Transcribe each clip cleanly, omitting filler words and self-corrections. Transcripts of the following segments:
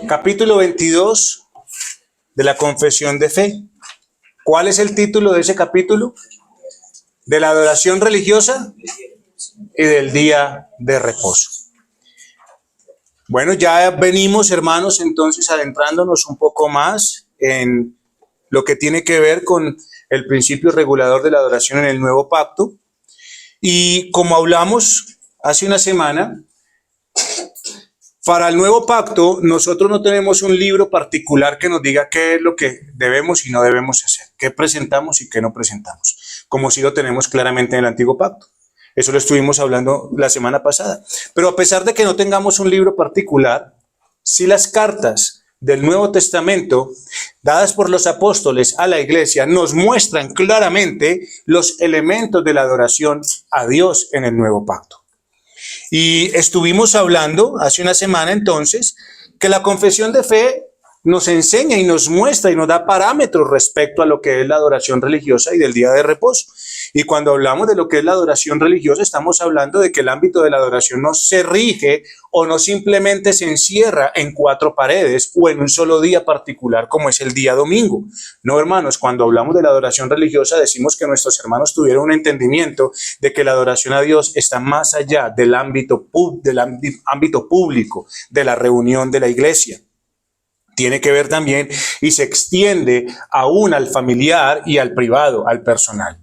Capítulo 22 de la Confesión de Fe. ¿Cuál es el título de ese capítulo? De la adoración religiosa y del día de reposo. Bueno, ya venimos, hermanos, entonces adentrándonos un poco más en lo que tiene que ver con el principio regulador de la adoración en el nuevo pacto. Y como hablamos hace una semana, para el nuevo pacto nosotros no tenemos un libro particular que nos diga qué es lo que debemos y no debemos hacer, qué presentamos y qué no presentamos, como si lo tenemos claramente en el antiguo pacto. Eso lo estuvimos hablando la semana pasada. Pero a pesar de que no tengamos un libro particular, sí las cartas del Nuevo Testamento dadas por los apóstoles a la iglesia nos muestran claramente los elementos de la adoración a Dios en el nuevo pacto. Y estuvimos hablando hace una semana entonces que la confesión de fe nos enseña y nos muestra y nos da parámetros respecto a lo que es la adoración religiosa y del día de reposo. Y cuando hablamos de lo que es la adoración religiosa, estamos hablando de que el ámbito de la adoración no se rige o no simplemente se encierra en cuatro paredes o en un solo día particular como es el día domingo. No, hermanos, cuando hablamos de la adoración religiosa decimos que nuestros hermanos tuvieron un entendimiento de que la adoración a Dios está más allá del ámbito público, de la reunión de la iglesia. Tiene que ver también y se extiende aún al familiar y al privado, al personal.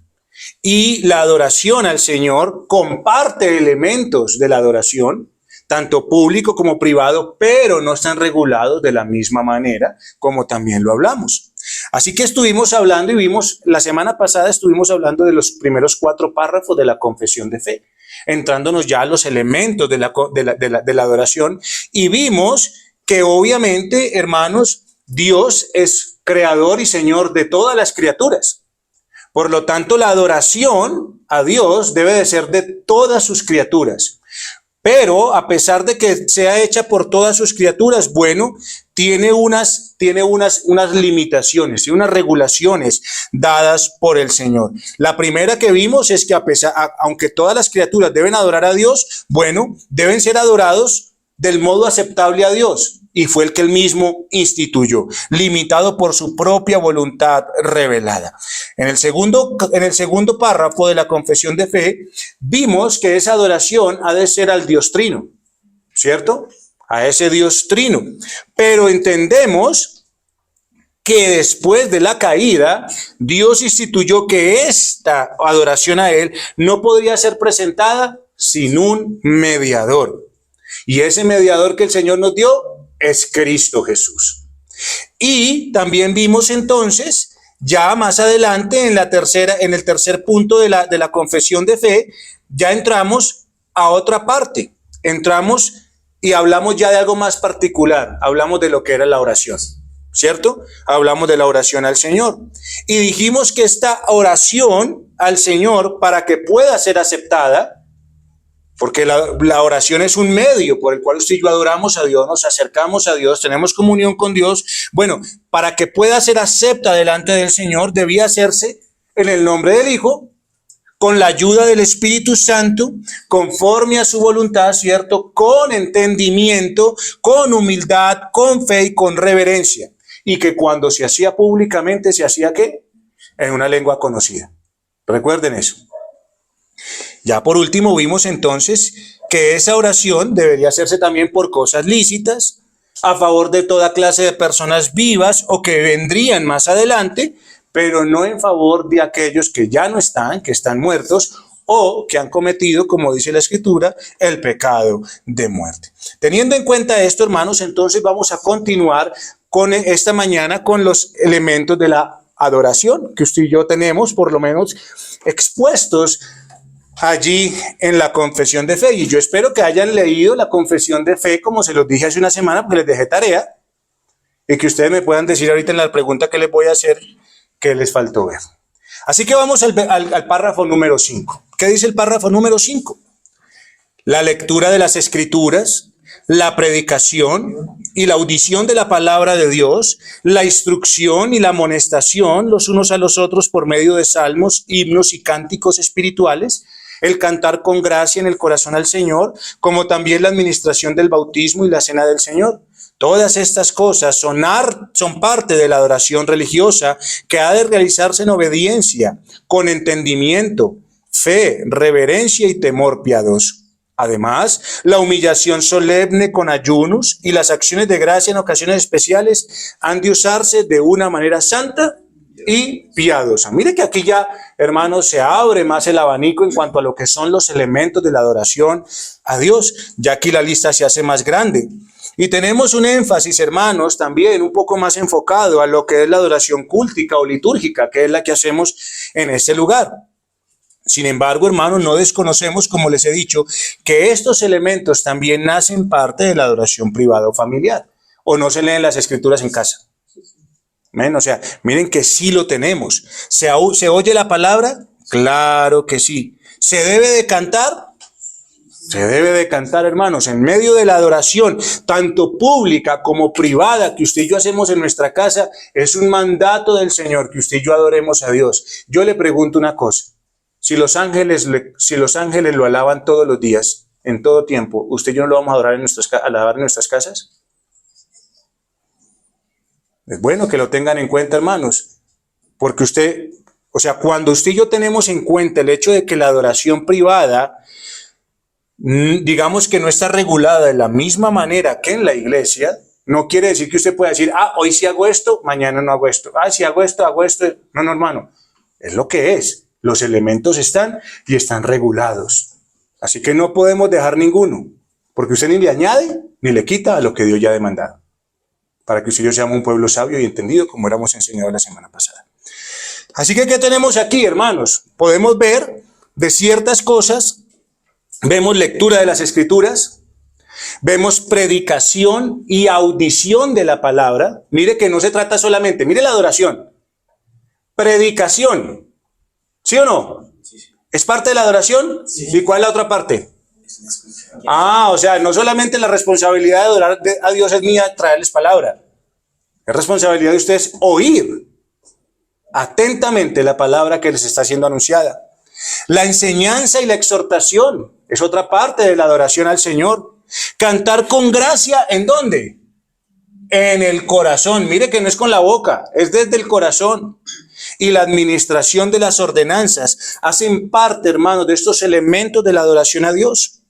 Y la adoración al Señor comparte elementos de la adoración, tanto público como privado, pero no están regulados de la misma manera como también lo hablamos. Así que estuvimos hablando y vimos, la semana pasada estuvimos hablando de los primeros 4 párrafos de la confesión de fe, entrándonos ya a los elementos de la adoración, y vimos que obviamente, hermanos, Dios es creador y Señor de todas las criaturas. Por lo tanto, la adoración a Dios debe de ser de todas sus criaturas. Pero a pesar de que sea hecha por todas sus criaturas, bueno, tiene unas limitaciones y unas regulaciones dadas por el Señor. La primera que vimos es que aunque todas las criaturas deben adorar a Dios, bueno, deben ser adorados del modo aceptable a Dios, y fue el que él mismo instituyó, limitado por su propia voluntad revelada. En el segundo párrafo de la confesión de fe, vimos que esa adoración ha de ser al Dios Trino, ¿cierto? A ese Dios Trino. Pero entendemos que después de la caída, Dios instituyó que esta adoración a Él no podría ser presentada sin un mediador. Y ese mediador que el Señor nos dio es Cristo Jesús. Y también vimos entonces, ya más adelante en el tercer punto de la confesión de fe, ya entramos a otra parte. Entramos y hablamos ya de algo más particular. Hablamos de lo que era la oración, ¿cierto? Hablamos de la oración al Señor. Y dijimos que esta oración al Señor, para que pueda ser aceptada, porque la oración es un medio por el cual usted y yo adoramos a Dios, nos acercamos a Dios, tenemos comunión con Dios. Bueno, para que pueda ser acepta delante del Señor, debía hacerse en el nombre del Hijo, con la ayuda del Espíritu Santo, conforme a su voluntad, ¿cierto? Con entendimiento, con humildad, con fe y con reverencia. Y que cuando se hacía públicamente, ¿se hacía qué? En una lengua conocida. Recuerden eso. Ya por último vimos entonces que esa oración debería hacerse también por cosas lícitas, a favor de toda clase de personas vivas o que vendrían más adelante, pero no en favor de aquellos que ya no están, que están muertos o que han cometido, como dice la Escritura, el pecado de muerte. Teniendo en cuenta esto, hermanos, entonces vamos a continuar con esta mañana con los elementos de la adoración que usted y yo tenemos, por lo menos expuestos allí en la confesión de fe. Y yo espero que hayan leído la confesión de fe, como se los dije hace una semana, porque les dejé tarea, y que ustedes me puedan decir ahorita en la pregunta que les voy a hacer qué les faltó ver. Así que vamos al párrafo número 5. ¿Qué dice el párrafo número 5? La lectura de las Escrituras, la predicación y la audición de la palabra de Dios, la instrucción y la amonestación los unos a los otros por medio de salmos, himnos y cánticos espirituales, el cantar con gracia en el corazón al Señor, como también la administración del bautismo y la cena del Señor. Todas estas cosas son parte de la adoración religiosa que ha de realizarse en obediencia, con entendimiento, fe, reverencia y temor piadoso. Además, la humillación solemne con ayunos y las acciones de gracia en ocasiones especiales han de usarse de una manera santa y piadosa. Mire que aquí ya, hermanos, se abre más el abanico en cuanto a lo que son los elementos de la adoración a Dios. Ya aquí la lista se hace más grande. Y tenemos un énfasis, hermanos, también un poco más enfocado a lo que es la adoración cúltica o litúrgica, que es la que hacemos en este lugar. Sin embargo, hermanos, no desconocemos, como les he dicho, que estos elementos también nacen parte de la adoración privada o familiar. ¿O no se leen las escrituras en casa? ¿Ven? O sea, miren que sí lo tenemos. ¿Se oye la palabra? Claro que sí. ¿Se debe de cantar? Se debe de cantar, hermanos, en medio de la adoración, tanto pública como privada, que usted y yo hacemos en nuestra casa. Es un mandato del Señor que usted y yo adoremos a Dios. Yo le pregunto una cosa. Si los ángeles lo alaban todos los días, en todo tiempo, ¿usted y yo no lo vamos a adorar alabar en nuestras casas? Es bueno que lo tengan en cuenta, hermanos, porque cuando usted y yo tenemos en cuenta el hecho de que la adoración privada, digamos que no está regulada de la misma manera que en la iglesia, no quiere decir que usted pueda decir, hoy sí hago esto, mañana no hago esto. Si hago esto, hago esto. No, hermano, es lo que es. Los elementos están y están regulados. Así que no podemos dejar ninguno, porque usted ni le añade ni le quita a lo que Dios ya ha demandado, para que usted y yo seamos un pueblo sabio y entendido, como éramos enseñados la semana pasada. Así que, ¿qué tenemos aquí, hermanos? Podemos ver de ciertas cosas, vemos lectura de las Escrituras, vemos predicación y audición de la palabra. Mire que no se trata solamente, mire la adoración, predicación. ¿Sí o no? ¿Es parte de la adoración? Sí. ¿Y cuál es la otra parte? O sea, no solamente la responsabilidad de adorar a Dios es mía, traerles palabra. Es responsabilidad de ustedes oír atentamente la palabra que les está siendo anunciada. La enseñanza y la exhortación es otra parte de la adoración al Señor. Cantar con gracia, ¿en dónde? En el corazón. Mire que no es con la boca, es desde el corazón. Y la administración de las ordenanzas hacen parte, hermanos, de estos elementos de la adoración a Dios.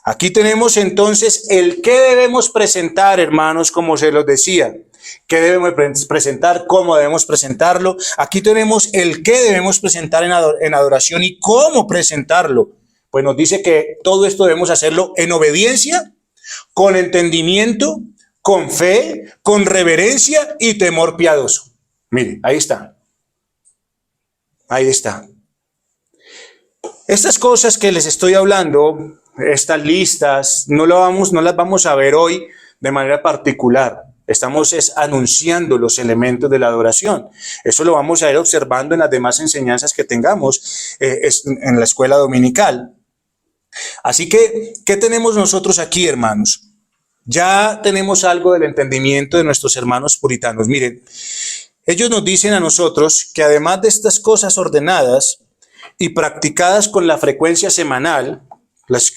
Aquí tenemos entonces el qué debemos presentar, hermanos, como se los decía. ¿Qué debemos presentar? ¿Cómo debemos presentarlo? Aquí tenemos el qué debemos presentar en adoración y cómo presentarlo. Pues nos dice que todo esto debemos hacerlo en obediencia, con entendimiento, con fe, con reverencia y temor piadoso. Mire, ahí está. Ahí está. Estas cosas que les estoy hablando, estas listas, no las vamos a ver hoy de manera particular. Estamos anunciando los elementos de la adoración. Eso lo vamos a ir observando en las demás enseñanzas que tengamos en la escuela dominical. Así que, ¿qué tenemos nosotros aquí, hermanos? Ya tenemos algo del entendimiento de nuestros hermanos puritanos. Miren, ellos nos dicen a nosotros que además de estas cosas ordenadas y practicadas con la frecuencia semanal,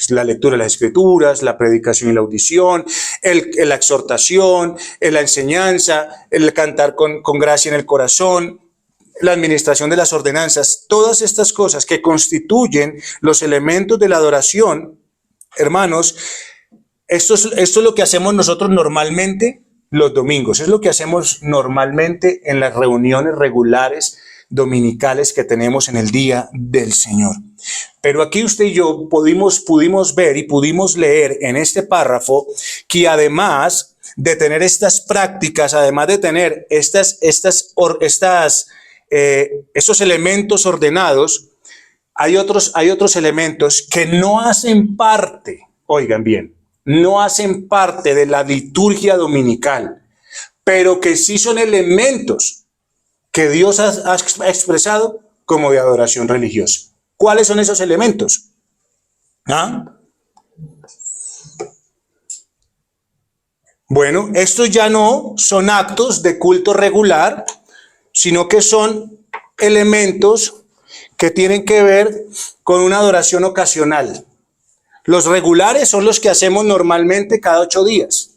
la lectura de las Escrituras, la predicación y la audición, la exhortación, la enseñanza, el cantar con gracia en el corazón, la administración de las ordenanzas, todas estas cosas que constituyen los elementos de la adoración, hermanos, esto es lo que hacemos nosotros normalmente los domingos. Es lo que hacemos normalmente en las reuniones regulares dominicales que tenemos en el día del Señor. Pero aquí usted y yo pudimos ver y pudimos leer en este párrafo que además de tener estas prácticas, además de tener estos elementos ordenados, hay otros elementos que no hacen parte, oigan bien, no hacen parte de la liturgia dominical, pero que sí son elementos que Dios ha expresado como de adoración religiosa. ¿Cuáles son esos elementos? Bueno, estos ya no son actos de culto regular, sino que son elementos que tienen que ver con una adoración ocasional. Los regulares son los que hacemos normalmente cada 8 días.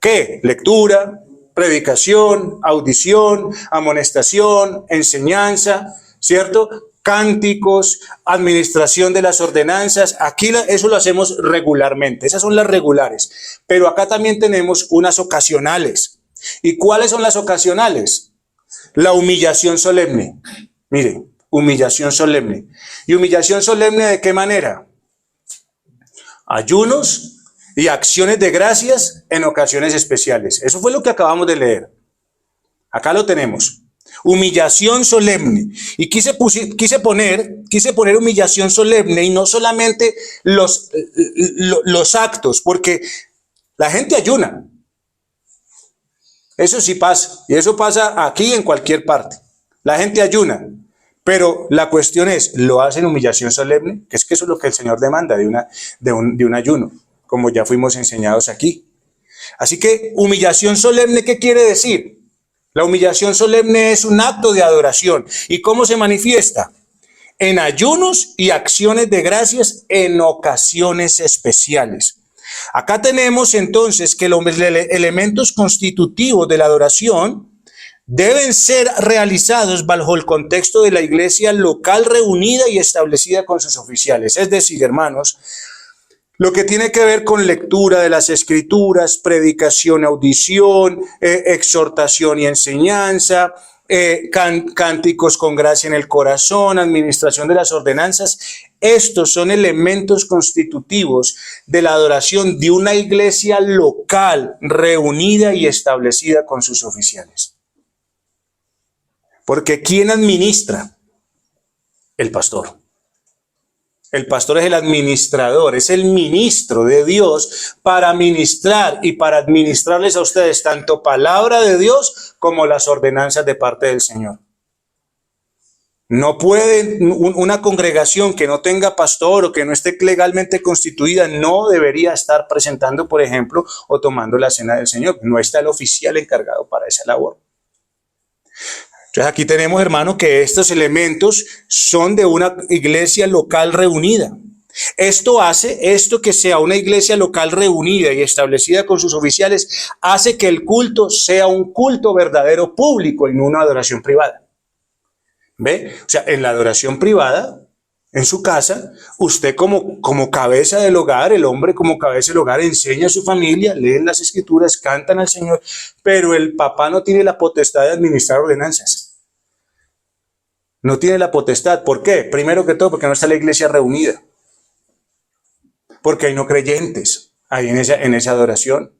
¿Qué? Lectura, predicación, audición, amonestación, enseñanza, ¿cierto? Cánticos, administración de las ordenanzas. Aquí eso lo hacemos regularmente. Esas son las regulares. Pero acá también tenemos unas ocasionales. ¿Y cuáles son las ocasionales? La humillación solemne. Mire, humillación solemne. ¿Y humillación solemne de qué manera? Ayunos y acciones de gracias en ocasiones especiales. Eso fue lo que acabamos de leer. Acá lo tenemos. Humillación solemne. Y quise poner humillación solemne y no solamente los actos, porque la gente ayuna. Eso sí pasa. Y eso pasa aquí en cualquier parte. La gente ayuna. Pero la cuestión es, ¿lo hacen humillación solemne? Que es que eso es lo que el Señor demanda de un ayuno, como ya fuimos enseñados aquí. Así que, humillación solemne, ¿qué quiere decir? La humillación solemne es un acto de adoración. ¿Y cómo se manifiesta? En ayunos y acciones de gracias en ocasiones especiales. Acá tenemos entonces que los elementos constitutivos de la adoración deben ser realizados bajo el contexto de la iglesia local reunida y establecida con sus oficiales. Es decir, hermanos, lo que tiene que ver con lectura de las escrituras, predicación, audición, exhortación y enseñanza, cánticos con gracia en el corazón, administración de las ordenanzas. Estos son elementos constitutivos de la adoración de una iglesia local reunida y establecida con sus oficiales. Porque ¿quién administra? El pastor. El pastor es el administrador, es el ministro de Dios para ministrar y para administrarles a ustedes tanto palabra de Dios como las ordenanzas de parte del Señor. No puede una congregación que no tenga pastor o que no esté legalmente constituida, no debería estar presentando, por ejemplo, o tomando la cena del Señor. No está el oficial encargado para esa labor. Entonces aquí tenemos, hermano, que estos elementos son de una iglesia local reunida. Esto que sea una iglesia local reunida y establecida con sus oficiales, hace que el culto sea un culto verdadero público y no una adoración privada. ¿Ve? O sea, en la adoración privada, en su casa, usted como cabeza del hogar, el hombre como cabeza del hogar, enseña a su familia, leen las escrituras, cantan al Señor, pero el papá no tiene la potestad de administrar ordenanzas. No tiene la potestad. ¿Por qué? Primero que todo, porque no está la iglesia reunida. Porque hay no creyentes ahí en esa adoración.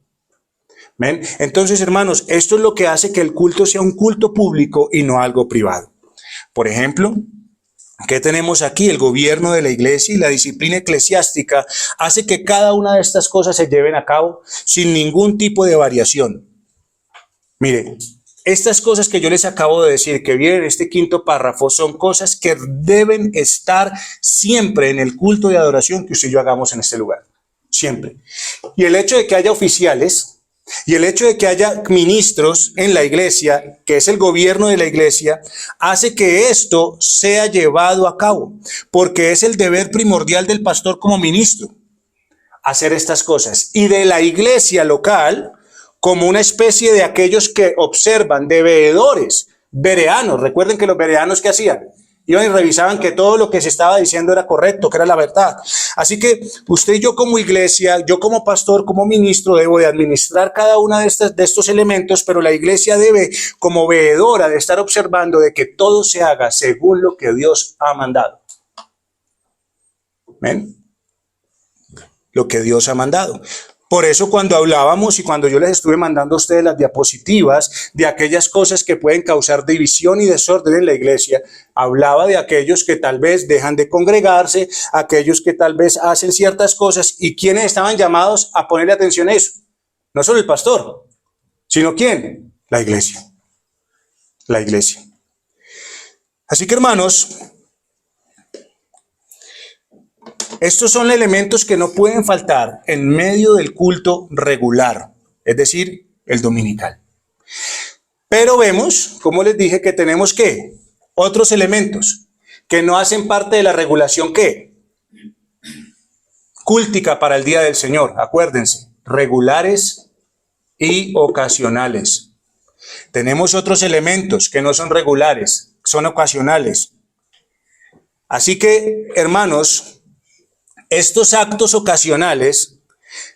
¿Ven? Entonces, hermanos, esto es lo que hace que el culto sea un culto público y no algo privado. Por ejemplo, ¿qué tenemos aquí? El gobierno de la iglesia y la disciplina eclesiástica hace que cada una de estas cosas se lleven a cabo sin ningún tipo de variación. Mire, estas cosas que yo les acabo de decir, que vienen en este quinto párrafo, son cosas que deben estar siempre en el culto de adoración que usted y yo hagamos en este lugar. Siempre. Y el hecho de que haya oficiales y el hecho de que haya ministros en la iglesia, que es el gobierno de la iglesia, hace que esto sea llevado a cabo, porque es el deber primordial del pastor como ministro, hacer estas cosas. Y de la iglesia local, como una especie de aquellos que observan, de veedores, bereanos. Recuerden que los bereanos, ¿qué hacían? Iban y revisaban que todo lo que se estaba diciendo era correcto, que era la verdad. Así que usted y yo como iglesia, yo como pastor, como ministro, debo de administrar cada uno de estos elementos, pero la iglesia debe, como veedora, de estar observando de que todo se haga según lo que Dios ha mandado. ¿Ven? Lo que Dios ha mandado. Por eso cuando hablábamos y cuando yo les estuve mandando a ustedes las diapositivas de aquellas cosas que pueden causar división y desorden en la iglesia, hablaba de aquellos que tal vez dejan de congregarse, aquellos que tal vez hacen ciertas cosas, y quienes estaban llamados a ponerle atención a eso. No solo el pastor, sino ¿quién? La iglesia. La iglesia. Así que, hermanos, estos son elementos que no pueden faltar en medio del culto regular, es decir, el dominical. Pero vemos, como les dije, que tenemos ¿qué? Otros elementos que no hacen parte de la regulación, ¿qué? Cúltica para el día del Señor, acuérdense, regulares y ocasionales. Tenemos otros elementos que no son regulares, son ocasionales. Así que, hermanos, estos actos ocasionales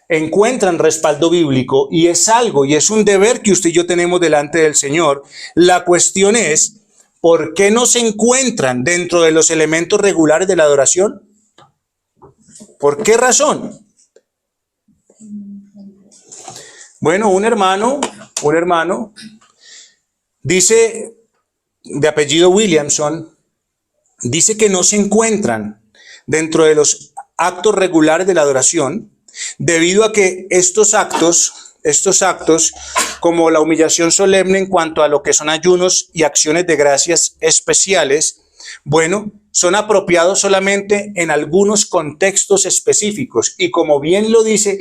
encuentran respaldo bíblico y es algo y es un deber que usted y yo tenemos delante del Señor. La cuestión es, ¿por qué no se encuentran dentro de los elementos regulares de la adoración? ¿Por qué razón? Bueno, un hermano dice, de apellido Williamson, dice que no se encuentran dentro de los actos regulares de la adoración, debido a que estos actos, como la humillación solemne en cuanto a lo que son ayunos y acciones de gracias especiales, bueno, son apropiados solamente en algunos contextos específicos y, como bien lo dice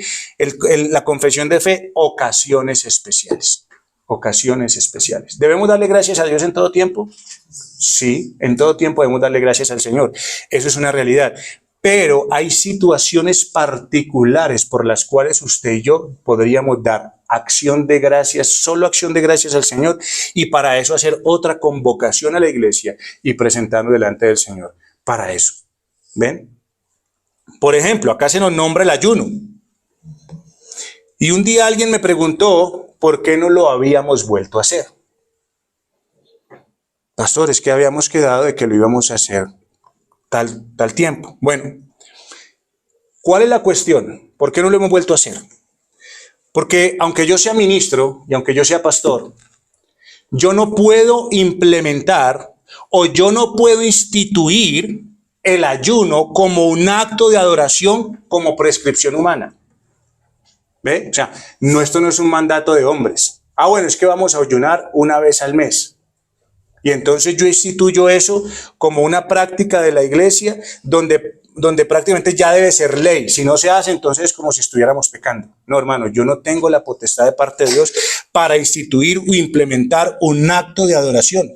la confesión de fe, ocasiones especiales. Ocasiones especiales. ¿Debemos darle gracias a Dios en todo tiempo? Sí, en todo tiempo debemos darle gracias al Señor. Eso es una realidad. Pero hay situaciones particulares por las cuales usted y yo podríamos dar acción de gracias, solo acción de gracias al Señor, y para eso hacer otra convocación a la iglesia y presentarnos delante del Señor. Para eso. ¿Ven? Por ejemplo, acá se nos nombra el ayuno. Y un día alguien me preguntó por qué no lo habíamos vuelto a hacer. Pastor, es que habíamos quedado de que lo íbamos a hacer tal tiempo. Bueno, ¿cuál es la cuestión? ¿Por qué no lo hemos vuelto a hacer? Porque aunque yo sea ministro y aunque yo sea pastor, yo no puedo implementar o yo no puedo instituir el ayuno como un acto de adoración como prescripción humana. ¿Ve? O sea, esto no es un mandato de hombres. Bueno, es que vamos a ayunar una vez al mes. Y entonces yo instituyo eso como una práctica de la iglesia donde prácticamente ya debe ser ley. Si no se hace, entonces es como si estuviéramos pecando. No, hermano, yo no tengo la potestad de parte de Dios para instituir o implementar un acto de adoración.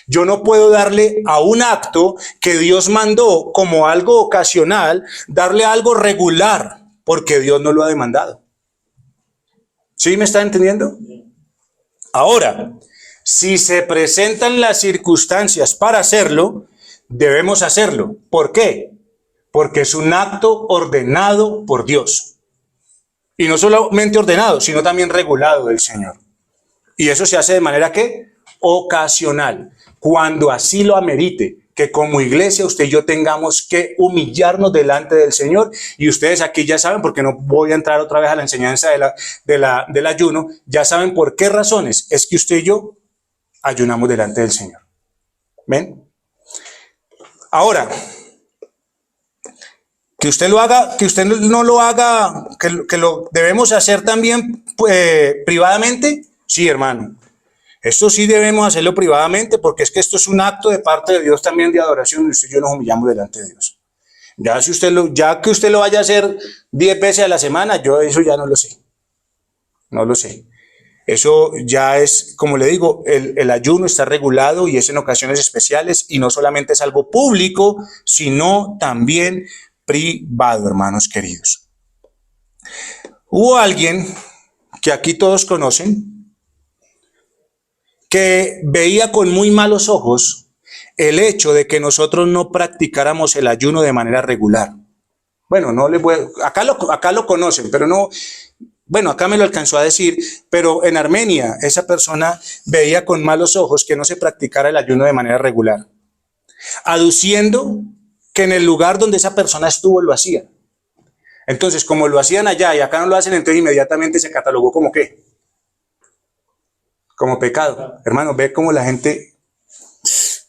Yo no puedo darle a un acto que Dios mandó como algo ocasional, darle algo regular, porque Dios no lo ha demandado. ¿Sí me está entendiendo? Ahora, si se presentan las circunstancias para hacerlo, debemos hacerlo. ¿Por qué? Porque es un acto ordenado por Dios. Y no solamente ordenado, sino también regulado del Señor. Y eso se hace de manera ¿qué? Ocasional. Cuando así lo amerite, que como iglesia usted y yo tengamos que humillarnos delante del Señor. Y ustedes aquí ya saben, porque no voy a entrar otra vez a la enseñanza del ayuno, ya saben por qué razones es que usted y yo ayunamos delante del Señor. ¿Ven? Ahora, que usted lo haga, que usted no lo haga, que lo debemos hacer también privadamente, sí, hermano. Esto sí debemos hacerlo privadamente, porque es que esto es un acto de parte de Dios también de adoración, y usted y yo nos humillamos delante de Dios. Ya que usted lo vaya a hacer 10 veces a la semana, yo eso ya no lo sé. No lo sé. Eso ya es, como le digo, el ayuno está regulado y es en ocasiones especiales y no solamente es algo público, sino también privado, hermanos queridos. Hubo alguien que aquí todos conocen que veía con muy malos ojos el hecho de que nosotros no practicáramos el ayuno de manera regular. Bueno, no les voy acá lo conocen, pero no. Bueno, acá me lo alcanzó a decir, pero en Armenia esa persona veía con malos ojos que no se practicara el ayuno de manera regular, aduciendo que en el lugar donde esa persona estuvo lo hacía. Entonces, como lo hacían allá y acá no lo hacen, entonces inmediatamente se catalogó como ¿qué? Como pecado. Hermano, ve cómo la gente...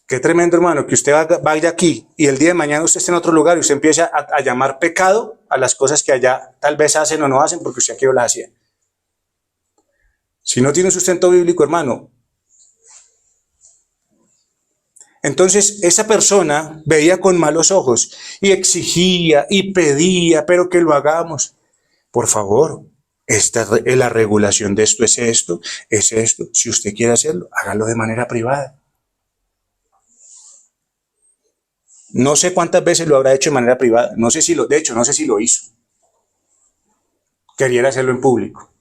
Qué tremendo, hermano, que usted vaya aquí y el día de mañana usted esté en otro lugar y usted empieza a llamar pecado a las cosas que allá tal vez hacen o no hacen porque usted aquí no las hacía. Si no tiene un sustento bíblico, hermano. Entonces esa persona veía con malos ojos y exigía y pedía, pero que lo hagamos. Por favor, la regulación de esto es esto, es esto. Si usted quiere hacerlo, hágalo de manera privada. No sé cuántas veces lo habrá hecho de manera privada. No sé si lo, de hecho, no sé si lo hizo. Quería hacerlo en público.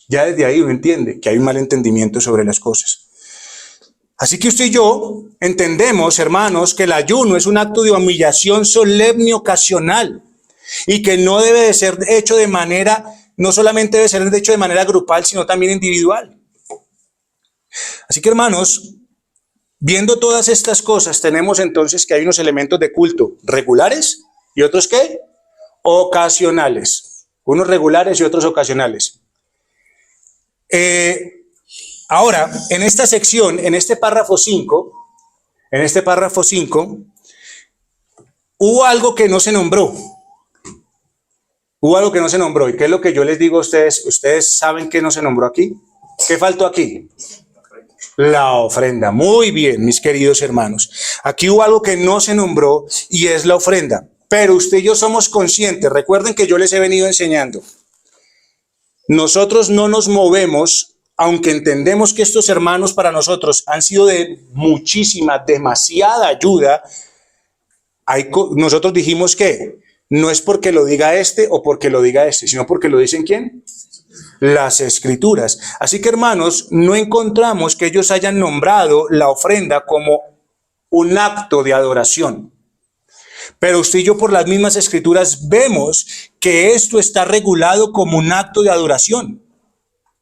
Ya desde ahí uno entiende que hay un malentendimiento sobre las cosas. Así que usted y yo entendemos, hermanos, que el ayuno es un acto de humillación solemne y ocasional y que no debe de ser hecho de manera, no solamente debe ser hecho de manera grupal, sino también individual. Así que, hermanos, viendo todas estas cosas, tenemos entonces que hay unos elementos de culto regulares y otros ¿qué? Ocasionales. Unos regulares y otros ocasionales. Ahora, en esta sección, en este párrafo 5, hubo algo que no se nombró. Hubo algo que no se nombró. ¿Y qué es lo que yo les digo a ustedes? ¿Ustedes saben qué no se nombró aquí? ¿Qué faltó aquí? La ofrenda. Muy bien, mis queridos hermanos. Aquí hubo algo que no se nombró y es la ofrenda. Pero usted y yo somos conscientes. Recuerden que yo les he venido enseñando. Nosotros no nos movemos, aunque entendemos que estos hermanos para nosotros han sido de muchísima, demasiada ayuda. Nosotros dijimos que no es porque lo diga este o porque lo diga este, sino porque lo dicen ¿quién? Las Escrituras. Así que, hermanos, no encontramos que ellos hayan nombrado la ofrenda como un acto de adoración. Pero usted y yo por las mismas Escrituras vemos que esto está regulado como un acto de adoración.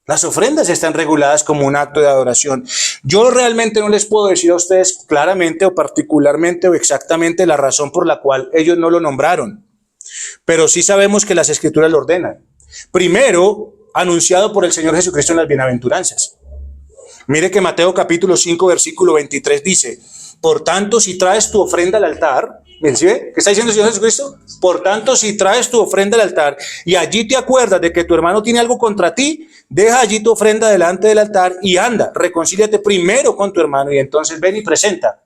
Las ofrendas están reguladas como un acto de adoración. Yo realmente no les puedo decir a ustedes claramente o particularmente o exactamente la razón por la cual ellos no lo nombraron. Pero sí sabemos que las Escrituras lo ordenan. Primero, anunciado por el Señor Jesucristo en las bienaventuranzas. Mire que Mateo capítulo 5, versículo 23 dice, por tanto, si traes tu ofrenda al altar, ¿sí ve? ¿Qué está diciendo el Señor Jesucristo? Por tanto, si traes tu ofrenda al altar y allí te acuerdas de que tu hermano tiene algo contra ti, deja allí tu ofrenda delante del altar y anda, reconcíliate primero con tu hermano y entonces ven y presenta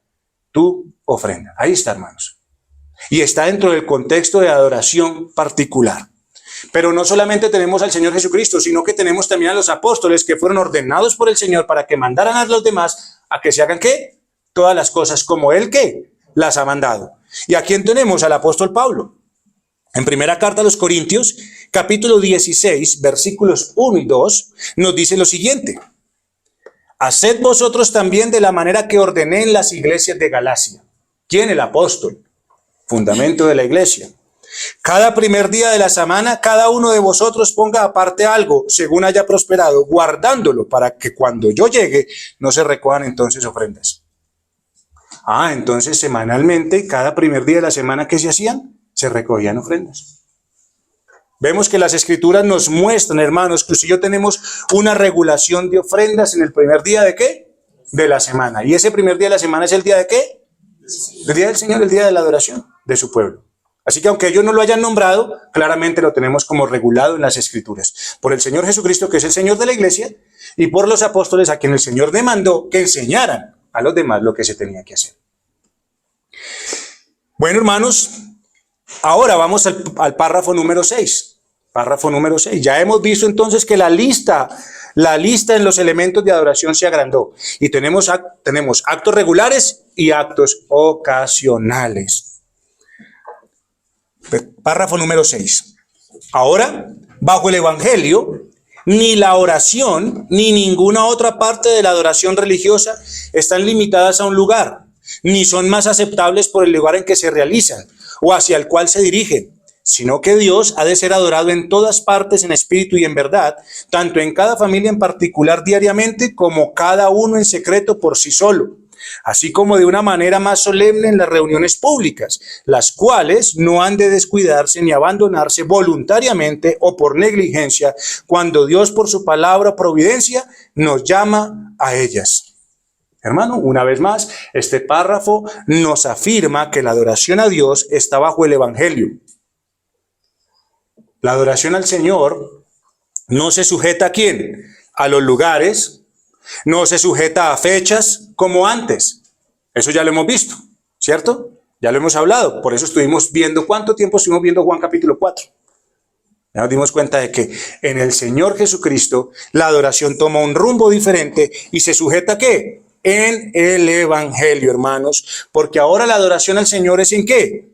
tu ofrenda. Ahí está, hermanos. Y está dentro del contexto de adoración particular. Pero no solamente tenemos al Señor Jesucristo, sino que tenemos también a los apóstoles que fueron ordenados por el Señor para que mandaran a los demás a que se hagan ¿qué? Todas las cosas como Él que las ha mandado. ¿Y a quién tenemos? Al apóstol Pablo. En primera carta a los Corintios, capítulo 16, versículos 1 y 2, nos dice lo siguiente. Haced vosotros también de la manera que ordené en las iglesias de Galacia. ¿Quién? El apóstol. Fundamento de la iglesia. Cada primer día de la semana, cada uno de vosotros ponga aparte algo, según haya prosperado, guardándolo para que cuando yo llegue no se recojan entonces ofrendas. Entonces semanalmente, cada primer día de la semana que se hacían, se recogían ofrendas. Vemos que las Escrituras nos muestran, hermanos, que usted y yo tenemos una regulación de ofrendas en el primer día de ¿qué? De la semana. ¿Y ese primer día de la semana es el día de qué? El día del Señor, el día de la adoración de su pueblo. Así que aunque ellos no lo hayan nombrado, claramente lo tenemos como regulado en las Escrituras. Por el Señor Jesucristo, que es el Señor de la iglesia, y por los apóstoles a quien el Señor demandó que enseñaran a los demás lo que se tenía que hacer. Bueno, hermanos, ahora vamos al párrafo número 6. Párrafo número 6. Ya hemos visto entonces que la lista en los elementos de adoración se agrandó. Y tenemos actos regulares y actos ocasionales. Párrafo número 6. Ahora, bajo el Evangelio, ni la oración ni ninguna otra parte de la adoración religiosa están limitadas a un lugar, ni son más aceptables por el lugar en que se realizan o hacia el cual se dirigen, sino que Dios ha de ser adorado en todas partes en espíritu y en verdad, tanto en cada familia en particular diariamente como cada uno en secreto por sí solo, así como de una manera más solemne en las reuniones públicas, las cuales no han de descuidarse ni abandonarse voluntariamente o por negligencia, cuando Dios por su palabra o providencia nos llama a ellas. Hermano, una vez más, este párrafo nos afirma que la adoración a Dios está bajo el Evangelio. La adoración al Señor no se sujeta ¿a quién? A los lugares, no se sujeta a fechas como antes. Eso ya lo hemos visto, ¿cierto? Ya lo hemos hablado. Por eso estuvimos viendo, ¿cuánto tiempo estuvimos viendo Juan capítulo 4? Ya nos dimos cuenta de que en el Señor Jesucristo la adoración toma un rumbo diferente y se sujeta ¿a qué? en el Evangelio, hermanos, porque ahora la adoración al Señor es ¿en qué?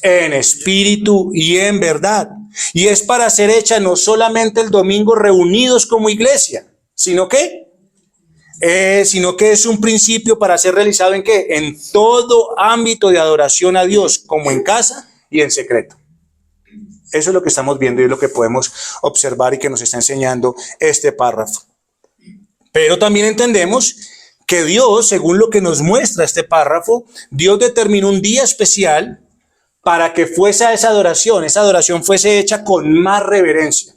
En espíritu y en verdad. Y es para ser hecha no solamente el domingo reunidos como iglesia, sino que es un principio para ser realizado ¿en qué? En todo ámbito de adoración a Dios, como en casa y en secreto. Eso es lo que estamos viendo y es lo que podemos observar y que nos está enseñando este párrafo. Pero también entendemos que Dios, según lo que nos muestra este párrafo, Dios determinó un día especial para que fuese esa adoración fuese hecha con más reverencia.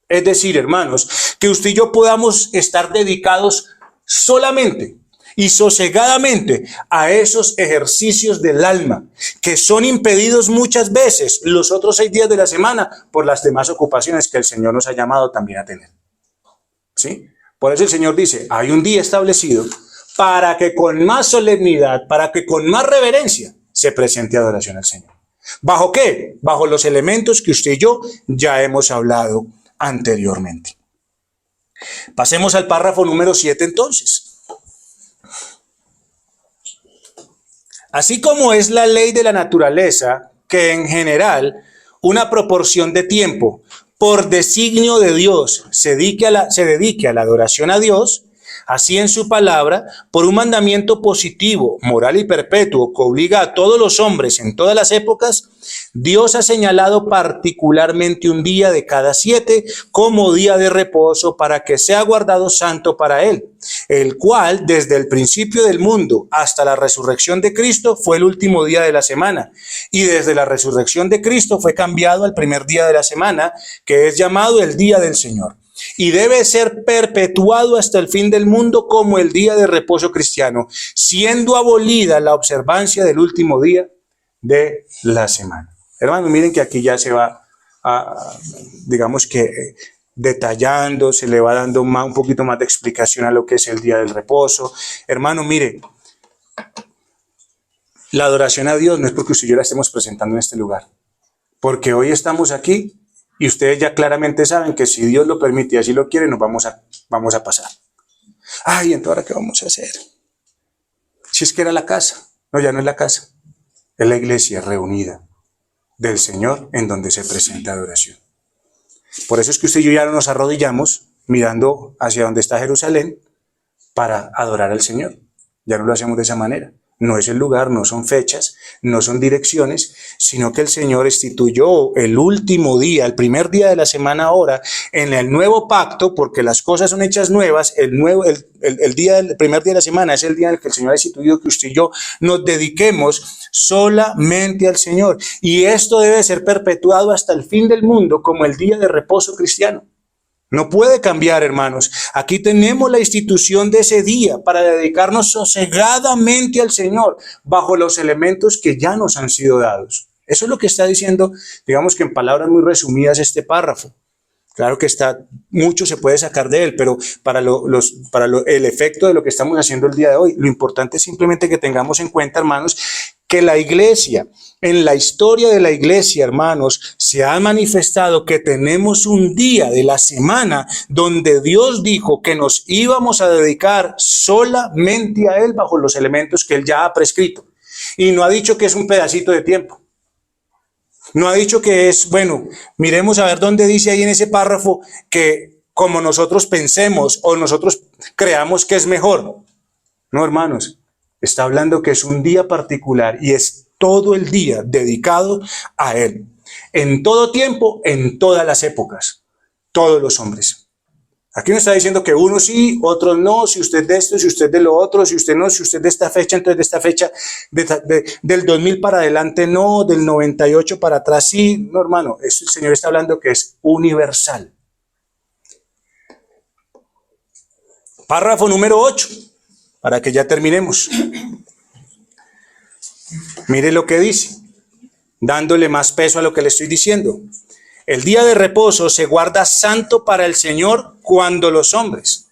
Es decir, hermanos, que usted y yo podamos estar dedicados solamente y sosegadamente a esos ejercicios del alma que son impedidos muchas veces los otros 6 días de la semana por las demás ocupaciones que el Señor nos ha llamado también a tener. ¿Sí? Por eso el Señor dice, hay un día establecido para que con más solemnidad, para que con más reverencia se presente adoración al Señor. ¿Bajo qué? Bajo los elementos que usted y yo ya hemos hablado anteriormente. Pasemos al párrafo número 7 entonces. Así como es la ley de la naturaleza, que en general una proporción de tiempo por designio de Dios se dedique a la adoración a Dios, así en su palabra, por un mandamiento positivo, moral y perpetuo que obliga a todos los hombres en todas las épocas, Dios ha señalado particularmente un día de cada 7 como día de reposo para que sea guardado santo para él, el cual desde el principio del mundo hasta la resurrección de Cristo fue el último día de la semana, y desde la resurrección de Cristo fue cambiado al primer día de la semana, que es llamado el día del Señor. Y debe ser perpetuado hasta el fin del mundo como el día de reposo cristiano, siendo abolida la observancia del último día de la semana. Hermanos, miren que aquí ya se va, digamos que detallando, se le va dando un poquito más de explicación a lo que es el día del reposo. Hermano, mire, la adoración a Dios no es porque usted y yo la estemos presentando en este lugar, porque hoy estamos aquí. Y ustedes ya claramente saben que si Dios lo permite y así lo quiere, nos vamos a pasar. Ay, entonces, ¿ahora qué vamos a hacer? Si es que era la casa. No, ya no es la casa. Es la iglesia reunida del Señor en donde se presenta adoración. Por eso es que usted y yo ya no nos arrodillamos mirando hacia donde está Jerusalén para adorar al Señor. Ya no lo hacemos de esa manera. No es el lugar, no son fechas, no son direcciones, sino que el Señor instituyó el último día, el primer día de la semana ahora, en el nuevo pacto, porque las cosas son hechas nuevas. El primer día de la semana es el día en el que el Señor ha instituido que usted y yo nos dediquemos solamente al Señor. Y esto debe ser perpetuado hasta el fin del mundo como el día de reposo cristiano. No puede cambiar, hermanos. Aquí tenemos la institución de ese día para dedicarnos sosegadamente al Señor bajo los elementos que ya nos han sido dados. Eso es lo que está diciendo, digamos que en palabras muy resumidas, este párrafo. Claro que mucho se puede sacar de él, pero para el efecto de lo que estamos haciendo el día de hoy, lo importante es simplemente que tengamos en cuenta, hermanos, que la iglesia, en la historia de la iglesia, hermanos, se ha manifestado que tenemos un día de la semana donde Dios dijo que nos íbamos a dedicar solamente a Él bajo los elementos que Él ya ha prescrito. Y no ha dicho que es un pedacito de tiempo. No ha dicho que es, bueno, miremos a ver dónde dice ahí en ese párrafo que como nosotros pensemos o nosotros creamos que es mejor. No, hermanos, está hablando que es un día particular y es todo el día dedicado a Él. En todo tiempo, en todas las épocas, todos los hombres. Aquí no está diciendo que unos sí, otros no, si usted de esto, si usted de lo otro, si usted no, si usted de esta fecha, entonces de esta fecha, del 2000 para adelante no, del 98 para atrás sí. No, hermano, eso el Señor está hablando que es universal. Párrafo número 8, para que ya terminemos. Mire lo que dice, dándole más peso a lo que le estoy diciendo. El día de reposo se guarda santo para el Señor cuando los hombres,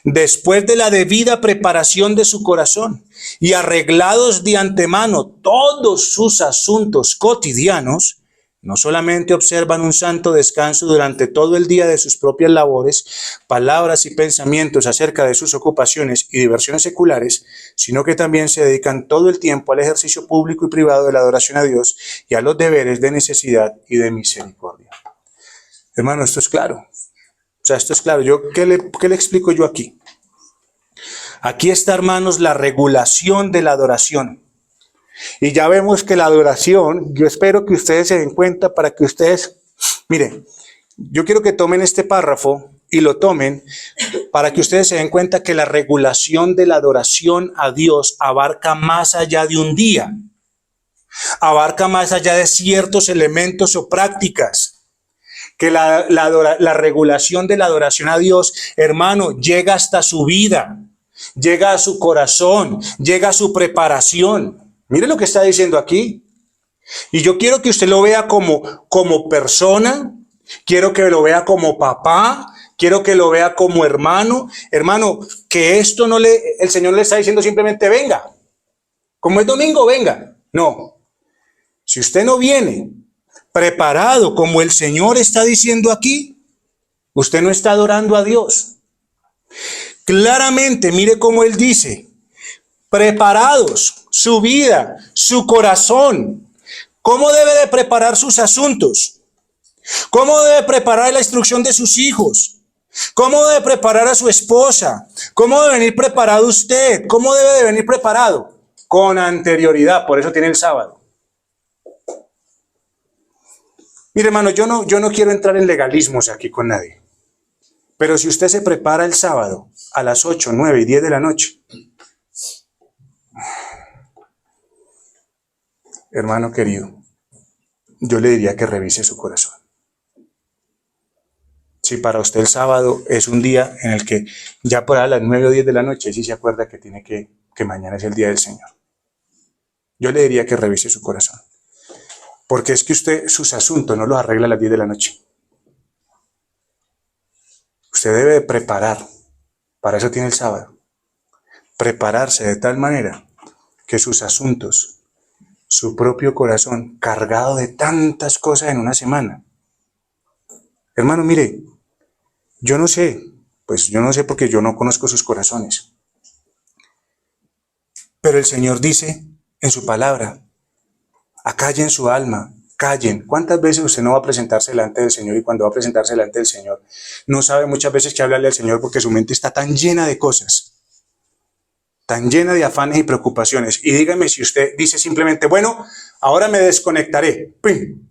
después de la debida preparación de su corazón y arreglados de antemano todos sus asuntos cotidianos, No solamente observan un santo descanso durante todo el día de sus propias labores, palabras y pensamientos acerca de sus ocupaciones y diversiones seculares, sino que también se dedican todo el tiempo al ejercicio público y privado de la adoración a Dios y a los deberes de necesidad y de misericordia. Hermano, esto es claro. O sea, esto es claro. ¿Qué le explico yo aquí? Aquí está, hermanos, la regulación de la adoración. Y ya vemos que la adoración, yo espero que ustedes se den cuenta para que ustedes, miren, yo quiero que tomen este párrafo y lo tomen para que ustedes se den cuenta que la regulación de la adoración a Dios abarca más allá de un día, abarca más allá de ciertos elementos o prácticas, que la regulación de la adoración a Dios, hermano, llega hasta su vida, llega a su corazón, llega a su preparación. Mire lo que está diciendo aquí. Y yo quiero que usted lo vea como persona, quiero que lo vea como papá, quiero que lo vea como hermano. Hermano, que esto el Señor le está diciendo simplemente venga. Como es domingo, venga. No. Si usted no viene preparado como el Señor está diciendo aquí, usted no está adorando a Dios. Claramente, mire cómo Él dice, preparados, su vida, su corazón. ¿Cómo debe de preparar sus asuntos? ¿Cómo debe preparar la instrucción de sus hijos? ¿Cómo debe preparar a su esposa? ¿Cómo debe venir preparado usted? ¿Cómo debe de venir preparado? Con anterioridad, por eso tiene el sábado. Mire, hermano, yo no quiero entrar en legalismos aquí con nadie. Pero si usted se prepara el sábado a las 8, 9 y 10 de la noche, hermano querido, yo le diría que revise su corazón. Si para usted el sábado es un día en el que ya por a las 9 o 10 de la noche sí se acuerda que tiene que mañana es el día del Señor, yo le diría que revise su corazón. Porque es que usted sus asuntos no los arregla a las 10 de la noche. Usted debe preparar, para eso tiene el sábado, prepararse de tal manera que sus asuntos, su propio corazón, cargado de tantas cosas en una semana. Hermano, mire, yo no sé porque yo no conozco sus corazones. Pero el Señor dice en su palabra, acallen su alma, callen. ¿Cuántas veces usted no va a presentarse delante del Señor y cuando va a presentarse delante del Señor no sabe muchas veces qué hablarle al Señor porque su mente está tan llena de cosas, tan llena de afanes y preocupaciones? Y dígame si usted dice simplemente, bueno, ahora me desconectaré, ¡pim!,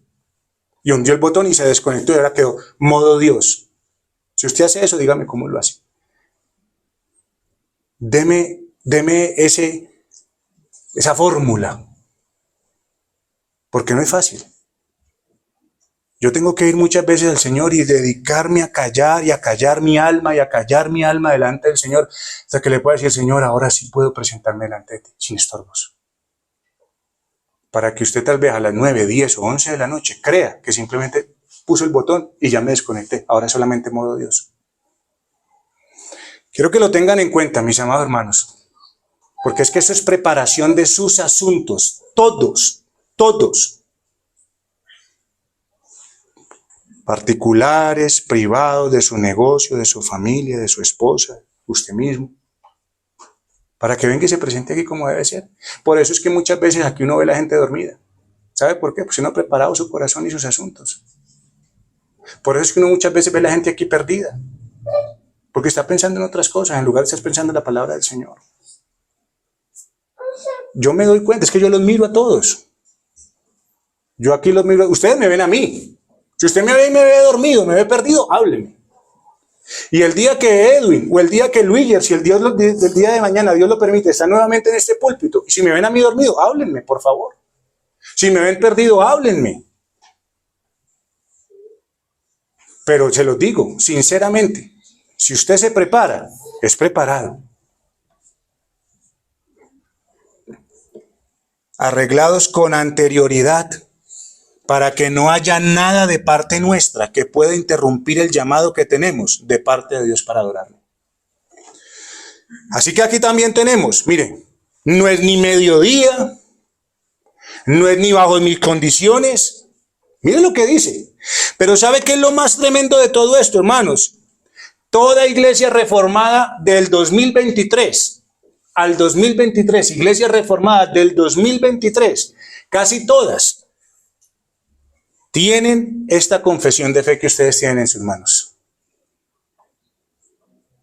y hundió el botón y se desconectó y ahora quedó modo Dios. Si usted hace eso, dígame cómo lo hace. Deme esa fórmula, porque no es fácil. Yo tengo que ir muchas veces al Señor y dedicarme a callar y a callar mi alma y a callar mi alma delante del Señor, hasta que le pueda decir, Señor, ahora sí puedo presentarme delante de ti, sin estorbos. Para que usted tal vez a las 9, 10 o 11 de la noche crea que simplemente puso el botón y ya me desconecté, ahora solamente modo Dios. Quiero que lo tengan en cuenta, mis amados hermanos, porque es que eso es preparación de sus asuntos, todos, particulares, privados, de su negocio, de su familia, de su esposa, usted mismo, para que venga y se presente aquí como debe ser. Por eso es que muchas veces aquí uno ve a la gente dormida. ¿Sabe por qué? Pues uno ha preparado su corazón y sus asuntos. Por eso es que uno muchas veces ve a la gente aquí perdida, porque está pensando en otras cosas, en lugar de estar pensando en la palabra del Señor. Yo me doy cuenta, es que yo los miro a todos. Yo aquí los miro, ustedes me ven a mí. Si usted me ve y me ve dormido, me ve perdido, hábleme. Y el día que Edwin, o el día que Luiger, si el día de mañana Dios lo permite, está nuevamente en este púlpito, y si me ven a mí dormido, háblenme, por favor. Si me ven perdido, háblenme. Pero se los digo, sinceramente, si usted se prepara, es preparado. Arreglados con anterioridad, para que no haya nada de parte nuestra que pueda interrumpir el llamado que tenemos de parte de Dios para adorarle. Así que aquí también tenemos, miren, no es ni mediodía, no es ni bajo mis condiciones, Mire lo que dice. Pero ¿sabe qué es lo más tremendo de todo esto, hermanos? Toda iglesia reformada del 2023 al 2023, iglesias reformadas del 2023, casi todas tienen esta confesión de fe que ustedes tienen en sus manos.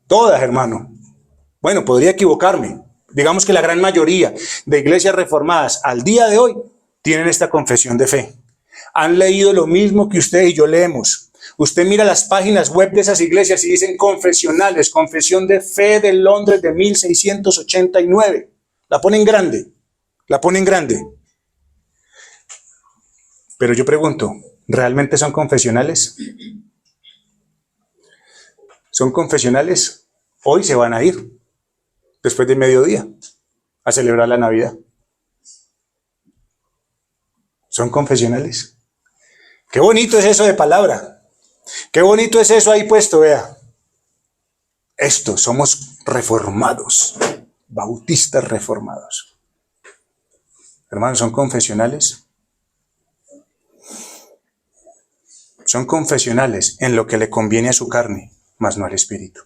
Todas, hermano. Bueno, podría equivocarme. Digamos que la gran mayoría de iglesias reformadas al día de hoy tienen esta confesión de fe. Han leído lo mismo que usted y yo leemos. Usted mira las páginas web de esas iglesias y dicen confesionales, confesión de fe de Londres de 1689. La ponen grande, la ponen grande. Pero yo pregunto, ¿realmente son confesionales? ¿Son confesionales? Hoy se van a ir, después de mediodía, a celebrar la Navidad. ¿Son confesionales? Qué bonito es eso de palabra. Qué bonito es eso ahí puesto, vea. Esto, somos reformados, bautistas reformados. Hermanos, ¿son confesionales? Son confesionales en lo que le conviene a su carne, mas no al espíritu.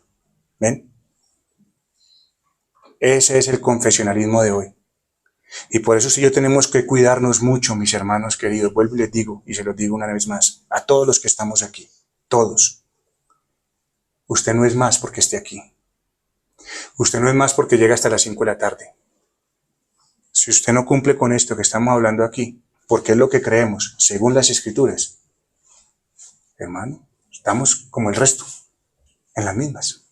¿Ven? Ese es el confesionalismo de hoy. Y por eso sí yo tenemos que cuidarnos mucho, mis hermanos queridos. Vuelvo y les digo, y se los digo una vez más, a todos los que estamos aquí, todos. Usted no es más porque esté aquí. Usted no es más porque llega hasta las 5 de la tarde. Si usted no cumple con esto que estamos hablando aquí, porque es lo que creemos, según las Escrituras, hermano, estamos como el resto, en las mismas.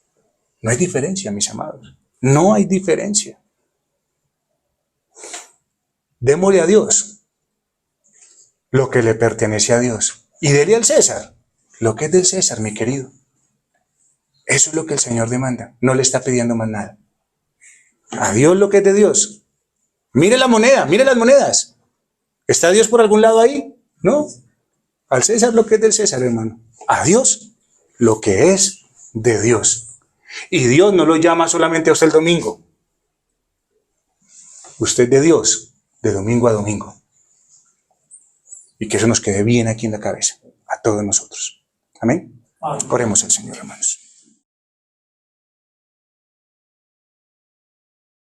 No hay diferencia, mis amados. No hay diferencia. Démosle a Dios lo que le pertenece a Dios. Y dele al César lo que es del César, mi querido. Eso es lo que el Señor demanda. No le está pidiendo más nada. A Dios lo que es de Dios. Mire la moneda, mire las monedas. ¿Está Dios por algún lado ahí? No. Al César lo que es del César, hermano. A Dios lo que es de Dios. Y Dios no lo llama solamente a usted el domingo. Usted de Dios, de domingo a domingo. Y que eso nos quede bien aquí en la cabeza, a todos nosotros. Amén. Oremos al Señor, hermanos.